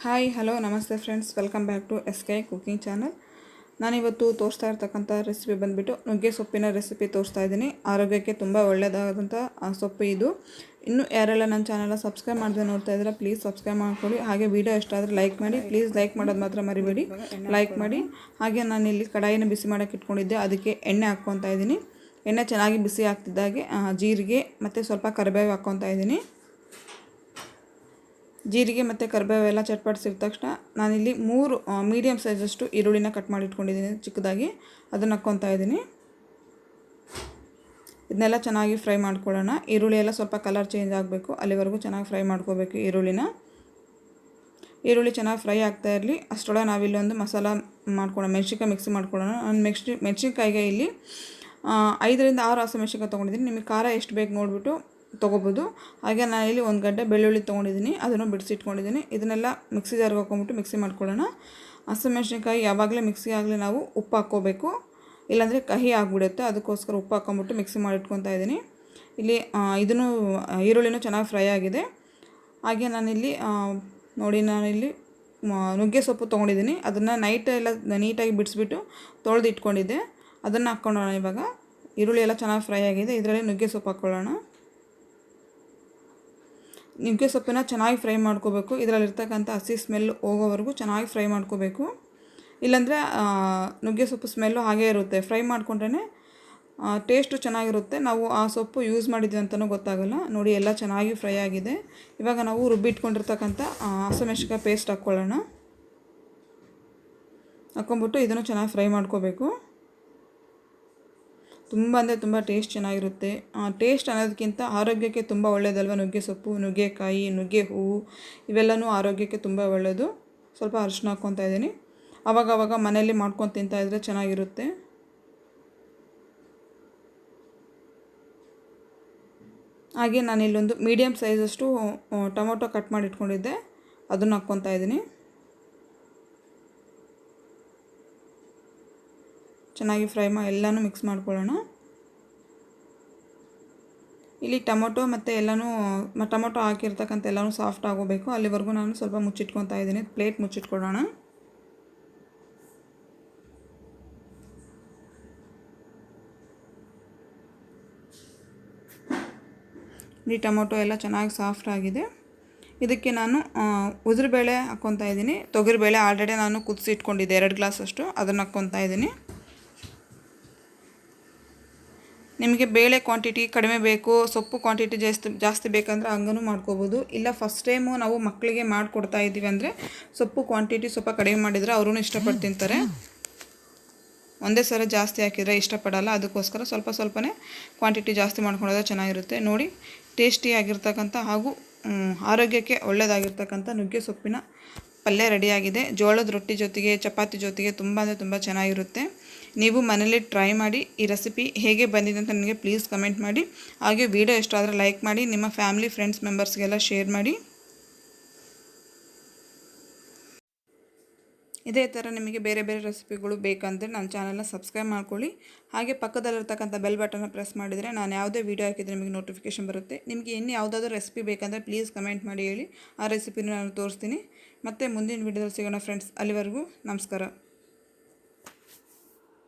Hi hello ನಮಸ್ತೆ friends, welcome back to SK cooking channel. ನಾನಿವತ್ತು ತೋರಿಸ್ತಾ ಇರ್ತಕ್ಕಂಥ ರೆಸಿಪಿ ಬಂದುಬಿಟ್ಟು ನುಗ್ಗೆ ಸೊಪ್ಪಿನ ರೆಸಿಪಿ ತೋರಿಸ್ತಾ ಇದ್ದೀನಿ. ಆರೋಗ್ಯಕ್ಕೆ ತುಂಬ ಒಳ್ಳೆಯದಾದಂಥ ಸೊಪ್ಪು ಇದು. ಇನ್ನೂ ಯಾರೆಲ್ಲ ನನ್ನ ಚಾನಲ್ನ ಸಬ್ಸ್ಕ್ರೈಬ್ ಮಾಡದೆ ನೋಡ್ತಾ ಇದ್ದಾರೆ ಪ್ಲೀಸ್ ಸಬ್ಸ್ಕ್ರೈಬ್ ಮಾಡ್ಕೊಳ್ಳಿ. ಹಾಗೆ ವಿಡಿಯೋ ಇಷ್ಟ ಆದರೆ ಲೈಕ್ ಮಾಡಿ, ಪ್ಲೀಸ್ ಲೈಕ್ ಮಾಡೋದು ಮಾತ್ರ ಮರಿಬೇಡಿ, ಲೈಕ್ ಮಾಡಿ. ಹಾಗೆ ನಾನಿಲ್ಲಿ ಕಡಾಯಿನ ಬಿಸಿ ಮಾಡೋಕ್ಕೆ ಇಟ್ಕೊಂಡಿದ್ದೆ, ಅದಕ್ಕೆ ಎಣ್ಣೆ ಹಾಕ್ಕೊತಾ ಇದ್ದೀನಿ. ಎಣ್ಣೆ ಚೆನ್ನಾಗಿ ಬಿಸಿ ಆಗ್ತಿದ್ದಾಗೆ ಜೀರಿಗೆ ಮತ್ತು ಸ್ವಲ್ಪ ಕರಿಬೇವು ಹಾಕ್ಕೊತಾ ಇದ್ದೀನಿ. ಜೀರಿಗೆ ಮತ್ತು ಕರಿಬೇವು ಎಲ್ಲ ಚಟ್ಪಡಿಸಿದ ತಕ್ಷಣ ನಾನಿಲ್ಲಿ 3 ಮೀಡಿಯಮ್ ಸೈಜಷ್ಟು ಈರುಳ್ಳಿನ ಕಟ್ ಮಾಡಿ ಇಟ್ಕೊಂಡಿದ್ದೀನಿ ಚಿಕ್ಕದಾಗಿ. ಅದನ್ನು ಹಾಕ್ಕೊತಾ ಇದ್ದೀನಿ. ಇದನ್ನೆಲ್ಲ ಚೆನ್ನಾಗಿ ಫ್ರೈ ಮಾಡ್ಕೊಳ್ಳೋಣ. ಈರುಳ್ಳಿ ಎಲ್ಲ ಸ್ವಲ್ಪ ಕಲರ್ ಚೇಂಜ್ ಆಗಬೇಕು, ಅಲ್ಲಿವರೆಗೂ ಚೆನ್ನಾಗಿ ಫ್ರೈ ಮಾಡ್ಕೋಬೇಕು ಈರುಳ್ಳಿನ. ಈರುಳ್ಳಿ ಚೆನ್ನಾಗಿ ಫ್ರೈ ಆಗ್ತಾ ಇರಲಿ ಅಷ್ಟರೊಳಗೆ ನಾವಿಲ್ಲೊಂದು ಮಸಾಲ ಮಾಡ್ಕೊಳ್ಳೋಣ, ಮೆಣಸಿನ್ಕಾಯಿ ಮಿಕ್ಸಿ ಮಾಡ್ಕೊಳ್ಳೋಣ. ನಾನು ಮೆಣಸಿನ್ಕಾಯಿಗೆ ಇಲ್ಲಿ 5 ರಿಂದ 6 ಹಸಿಮೆಣಸಿನ್ಕಾಯಿ ತೊಗೊಂಡಿದ್ದೀನಿ. ನಿಮಗೆ ಖಾರ ಎಷ್ಟು ಬೇಕು ನೋಡಿಬಿಟ್ಟು ತೊಗೋಬೋದು. ಹಾಗೆ ನಾನಿಲ್ಲಿ 1 ಗಡ್ಡೆ ಬೆಳ್ಳುಳ್ಳಿ ತೊಗೊಂಡಿದ್ದೀನಿ, ಅದನ್ನು ಬಿಡಿಸಿಟ್ಕೊಂಡಿದ್ದೀನಿ. ಇದನ್ನೆಲ್ಲ ಮಿಕ್ಸಿ ಜಾರ್ಗೆ ಹಾಕ್ಕೊಂಬಿಟ್ಟು ಮಿಕ್ಸಿ ಮಾಡ್ಕೊಳ್ಳೋಣ. ಹಸಿಮೆಣಸಿನ್ಕಾಯಿ ಯಾವಾಗಲೇ ಮಿಕ್ಸಿ ಆಗಲಿ ನಾವು ಉಪ್ಪು ಹಾಕ್ಕೋಬೇಕು, ಇಲ್ಲಾಂದರೆ ಕಹಿ ಆಗಿಬಿಡುತ್ತೆ. ಅದಕ್ಕೋಸ್ಕರ ಉಪ್ಪು ಹಾಕ್ಕೊಂಬಿಟ್ಟು ಮಿಕ್ಸಿ ಮಾಡಿಟ್ಕೊತಾ ಇದ್ದೀನಿ. ಇಲ್ಲಿ ಇದನ್ನು ಈರುಳ್ಳಿನೂ ಚೆನ್ನಾಗಿ ಫ್ರೈ ಆಗಿದೆ. ಹಾಗೆ ನಾನಿಲ್ಲಿ ನಾನಿಲ್ಲಿ ನುಗ್ಗೆ ಸೊಪ್ಪು ತೊಗೊಂಡಿದ್ದೀನಿ. ಅದನ್ನು ನೈಟ್ ಎಲ್ಲ ನೀಟಾಗಿ ಬಿಡಿಸ್ಬಿಟ್ಟು ತೊಳೆದು ಇಟ್ಕೊಂಡಿದ್ದೆ. ಅದನ್ನು ಹಾಕ್ಕೊಳ್ಳೋಣ. ಇವಾಗ ಈರುಳ್ಳಿ ಎಲ್ಲ ಚೆನ್ನಾಗಿ ಫ್ರೈ ಆಗಿದೆ, ಇದರಲ್ಲಿ ನುಗ್ಗೆ ಸೊಪ್ಪು ಹಾಕ್ಕೊಳ್ಳೋಣ. ನುಗ್ಗೆ ಸೊಪ್ಪನ್ನ ಚೆನ್ನಾಗಿ ಫ್ರೈ ಮಾಡ್ಕೋಬೇಕು. ಇದರಲ್ಲಿರ್ತಕ್ಕಂಥ ಹಸಿ ಸ್ಮೆಲ್ ಹೋಗೋವರೆಗೂ ಚೆನ್ನಾಗಿ ಫ್ರೈ ಮಾಡ್ಕೋಬೇಕು, ಇಲ್ಲಾಂದರೆ ನುಗ್ಗೆ ಸೊಪ್ಪು ಸ್ಮೆಲ್ಲು ಹಾಗೇ ಇರುತ್ತೆ. ಫ್ರೈ ಮಾಡಿಕೊಂಡ್ರೆ ಟೇಸ್ಟು ಚೆನ್ನಾಗಿರುತ್ತೆ. ನಾವು ಆ ಸೊಪ್ಪು ಯೂಸ್ ಮಾಡಿದ್ವಿ ಅಂತಲೂ ಗೊತ್ತಾಗಲ್ಲ. ನೋಡಿ ಎಲ್ಲ ಚೆನ್ನಾಗಿ ಫ್ರೈ ಆಗಿದೆ. ಇವಾಗ ನಾವು ರುಬ್ಬಿಟ್ಕೊಂಡಿರ್ತಕ್ಕಂಥ ಹಸಿಮೆಣಸಿನ್ಕಾಯಿ ಪೇಸ್ಟ್ ಹಾಕ್ಕೊಳ್ಳೋಣ. ಹಾಕ್ಕೊಂಬಿಟ್ಟು ಇದನ್ನು ಚೆನ್ನಾಗಿ ಫ್ರೈ ಮಾಡ್ಕೋಬೇಕು. ತುಂಬ ಅಂದರೆ ತುಂಬ ಟೇಸ್ಟ್ ಚೆನ್ನಾಗಿರುತ್ತೆ. ಟೇಸ್ಟ್ ಅನ್ನೋದಕ್ಕಿಂತ ಆರೋಗ್ಯಕ್ಕೆ ತುಂಬ ಒಳ್ಳೆಯದಲ್ವ ನುಗ್ಗೆ ಸೊಪ್ಪು, ನುಗ್ಗೆಕಾಯಿ, ನುಗ್ಗೆ ಹೂವು ಇವೆಲ್ಲವೂ ಆರೋಗ್ಯಕ್ಕೆ ತುಂಬ ಒಳ್ಳೆಯದು. ಸ್ವಲ್ಪ ಅರಿಶಿನ ಹಾಕ್ಕೊತಾ ಇದ್ದೀನಿ. ಆವಾಗವಾಗ ಮನೆಯಲ್ಲಿ ಮಾಡ್ಕೊಂಡು ತಿಂತಾಯಿದ್ರೆ ಚೆನ್ನಾಗಿರುತ್ತೆ. ಹಾಗೆ ನಾನಿಲ್ಲೊಂದು ಮೀಡಿಯಮ್ ಸೈಜಷ್ಟು ಟೊಮೊಟೊ ಕಟ್ ಮಾಡಿ ಇಟ್ಕೊಂಡಿದ್ದೆ, ಅದನ್ನು ಹಾಕ್ಕೊತಾ ಇದ್ದೀನಿ. ಚೆನ್ನಾಗಿ ಫ್ರೈ ಎಲ್ಲನೂ ಮಿಕ್ಸ್ ಮಾಡ್ಕೊಳ್ಳೋಣ. ಇಲ್ಲಿ ಟೊಮೊಟೊ ಮತ್ತು ಟೊಮೊಟೊ ಹಾಕಿರ್ತಕ್ಕಂಥ ಎಲ್ಲನೂ ಸಾಫ್ಟ್ ಆಗೋಬೇಕು, ಅಲ್ಲಿವರೆಗೂ ನಾನು ಸ್ವಲ್ಪ ಮುಚ್ಚಿಟ್ಕೊತಾ ಇದ್ದೀನಿ. ಪ್ಲೇಟ್ ಮುಚ್ಚಿಟ್ಕೊಳ್ಳೋಣ. ಈ ಟೊಮೊಟೊ ಎಲ್ಲ ಚೆನ್ನಾಗಿ ಸಾಫ್ಟ್ ಆಗಿದೆ. ಇದಕ್ಕೆ ನಾನು ಉದುರುಬೇಳೆ ಹಾಕ್ಕೊತಾ ಇದ್ದೀನಿ. ತೊಗರಿಬೇಳೆ ಆಲ್ರೆಡಿ ನಾನು ಕುದಿಸಿ ಇಟ್ಕೊಂಡಿದ್ದೆ 2 ಗ್ಲಾಸಷ್ಟು, ಅದನ್ನು ಹಾಕ್ಕೊತಾ ಇದ್ದೀನಿ. ನಿಮಗೆ ಬೇಳೆ ಕ್ವಾಂಟಿಟಿ ಕಡಿಮೆ ಬೇಕು, ಸೊಪ್ಪು ಕ್ವಾಂಟಿಟಿ ಜಾಸ್ತಿ ಬೇಕಂದ್ರೆ ಹಂಗೂ ಮಾಡ್ಕೋಬೋದು. ಇಲ್ಲ ಫಸ್ಟ್ ಟೈಮು ನಾವು ಮಕ್ಕಳಿಗೆ ಮಾಡಿಕೊಡ್ತಾ ಇದ್ದೀವಿ ಅಂದರೆ ಸೊಪ್ಪು ಕ್ವಾಂಟಿಟಿ ಸ್ವಲ್ಪ ಕಡಿಮೆ ಮಾಡಿದರೆ ಅವರೂ ಇಷ್ಟಪಟ್ಟು ತಿಂತಾರೆ. ಒಂದೇ ಸಲ ಜಾಸ್ತಿ ಹಾಕಿದರೆ ಇಷ್ಟಪಡಲ್ಲ, ಅದಕ್ಕೋಸ್ಕರ ಸ್ವಲ್ಪನೇ ಕ್ವಾಂಟಿಟಿ ಜಾಸ್ತಿ ಮಾಡ್ಕೊಳ್ಳೋದು ಚೆನ್ನಾಗಿರುತ್ತೆ. ನೋಡಿ, ಟೇಸ್ಟಿಯಾಗಿರ್ತಕ್ಕಂಥ ಹಾಗೂ ಆರೋಗ್ಯಕ್ಕೆ ಒಳ್ಳೆಯದಾಗಿರ್ತಕ್ಕಂಥ ನುಗ್ಗೆ ಸೊಪ್ಪಿನ ಪಲ್ಯ ರೆಡಿಯಾಗಿದೆ. ಜೋಳದ ರೊಟ್ಟಿ ಜೊತೆಗೆ, ಚಪಾತಿ ಜೊತೆಗೆ ತುಂಬ ಅಂದರೆ ತುಂಬ ಚೆನ್ನಾಗಿರುತ್ತೆ. ನೀವು ಮನೇಲಿ ಟ್ರೈ ಮಾಡಿ. ಈ ರೆಸಿಪಿ ಹೇಗೆ ಬಂದಿದೆ ಅಂತ ನನಗೆ ಪ್ಲೀಸ್ ಕಮೆಂಟ್ ಮಾಡಿ. ಹಾಗೆ ವಿಡಿಯೋ ಇಷ್ಟ ಆದರೆ ಲೈಕ್ ಮಾಡಿ, ನಿಮ್ಮ ಫ್ಯಾಮಿಲಿ ಫ್ರೆಂಡ್ಸ್ ಮೆಂಬರ್ಸ್ಗೆಲ್ಲ ಶೇರ್ ಮಾಡಿ. ಇದೇ ಥರ ನಿಮಗೆ ಬೇರೆ ಬೇರೆ ರೆಸಿಪಿಗಳು ಬೇಕಂದರೆ ನನ್ನ ಚಾನಲ್ನ ಸಬ್ಸ್ಕ್ರೈಬ್ ಮಾಡ್ಕೊಳ್ಳಿ. ಹಾಗೆ ಪಕ್ಕದಲ್ಲಿರ್ತಕ್ಕಂಥ ಬೆಲ್ ಬಟನ್ನ ಪ್ರೆಸ್ ಮಾಡಿದರೆ ನಾನು ಯಾವುದೇ ವೀಡಿಯೋ ಹಾಕಿದರೆ ನಿಮಗೆ ನೋಟಿಫಿಕೇಷನ್ ಬರುತ್ತೆ. ನಿಮಗೆ ಇನ್ನು ಯಾವುದಾದ್ರೂ ರೆಸಿಪಿ ಬೇಕಂದರೆ ಪ್ಲೀಸ್ ಕಮೆಂಟ್ ಮಾಡಿ ಹೇಳಿ, ಆ ರೆಸಿಪಿನ ನಾನು ತೋರಿಸ್ತೀನಿ. ಮತ್ತು ಮುಂದಿನ ವೀಡಿಯೋದಲ್ಲಿ ಸಿಗೋಣ ಫ್ರೆಂಡ್ಸ್. ಅಲ್ಲಿವರೆಗೂ ನಮಸ್ಕಾರ.